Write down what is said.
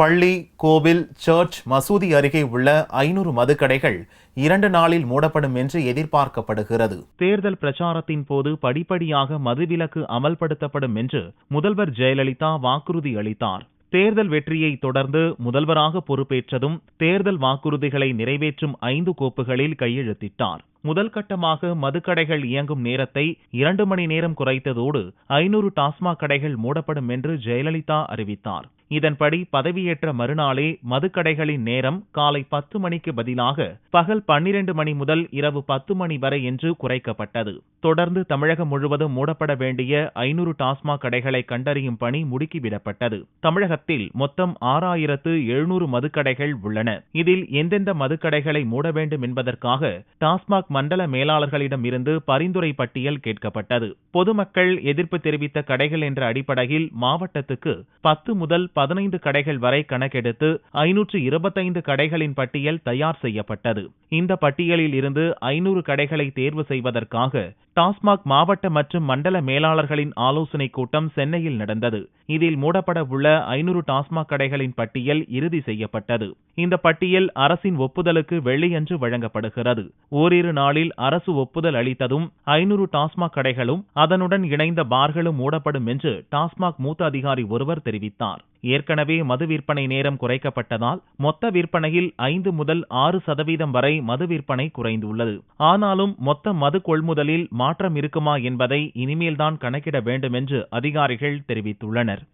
பள்ளி, கோவில், சர்ச், மசூதி அருகே உள்ள 500 மதுக்கடைகள் 2 நாளில் மூடப்படும் என்று எதிர்பார்க்கப்படுகிறது. தேர்தல் பிரச்சாரத்தின் போது படிப்படியாக மதுவிலக்கு அமல்படுத்தப்படும் என்று முதல்வர் ஜெயலலிதா வாக்குறுதி அளித்தார். தேர்தல் வெற்றியை தொடர்ந்து முதல்வராக பொறுப்பேற்றதும் தேர்தல் வாக்குறுதிகளை நிறைவேற்றும் 5 கோப்புகளில் கையெழுத்திட்டார். முதல் கட்டமாக மதுக்கடைகள் இயங்கும் நேரத்தை 2 மணி நேரம் குறைத்ததோடு 500 டாஸ்மாக் கடைகள் மூடப்படும் என்று ஜெயலலிதா அறிவித்தார். இதன்படி பதவியேற்ற மறுநாளே மதுக்கடைகளின் நேரம் காலை 10 மணிக்கு பதிலாக பகல் 12 மணி முதல் இரவு 10 மணி வரை என்று குறைக்கப்பட்டது. தொடர்ந்து தமிழகம் முழுவதும் மூடப்பட வேண்டிய 500 டாஸ்மாக் கடைகளை கண்டறியும் பணி முடுக்கிவிடப்பட்டது. தமிழகத்தில் மொத்தம் 6700 மதுக்கடைகள் உள்ளன. இதில் எந்தெந்த மதுக்கடைகளை மூட வேண்டும் என்பதற்காக டாஸ்மாக் மண்டல மேலாளர்களிடம் இருந்து பரிந்துரை பட்டியல் கேட்கப்பட்டது. பொதுமக்கள் எதிர்ப்பு தெரிவித்த கடைகள் என்ற அடிப்படையில் மாவட்டத்துக்கு 10 முதல் 15 கடைகள் வரை கணக்கெடுத்து 525 கடைகளின் பட்டியல் தயார் செய்யப்பட்டது. இந்த பட்டியலில் இருந்து 500 கடைகளை தேர்வு செய்வதற்காக டாஸ்மாக் மாவட்ட மற்றும் மண்டல மேலாளர்களின் ஆலோசனைக் கூட்டம் சென்னையில் நடந்தது. இதில் மூடப்பட உள்ள 500 டாஸ்மாக் கடைகளின் பட்டியல் இறுதி செய்யப்பட்டது. இந்த பட்டியல் அரசின் ஒப்புதலுக்கு வெள்ளியன்று வழங்கப்படுகிறது. ஓரிரு நாளில் அரசு ஒப்புதல் அளித்ததும் 500 டாஸ்மாக் கடைகளும் அதனுடன் இணைந்த பார்களும் மூடப்படும் என்று டாஸ்மாக் மூத்த அதிகாரி ஒருவர் தெரிவித்தார். ஏற்கனவே மது விற்பனை நேரம் குறைக்கப்பட்டதால் மொத்த விற்பனையில் 5 முதல் 6% வரை மது விற்பனை குறைந்துள்ளது. ஆனாலும் மொத்த மது கொள்முதலில் மாற்றம் இருக்குமா என்பதை இனிமேல்தான் கணக்கிட வேண்டும் என்று அதிகாரிகள் தெரிவித்துள்ளனர்.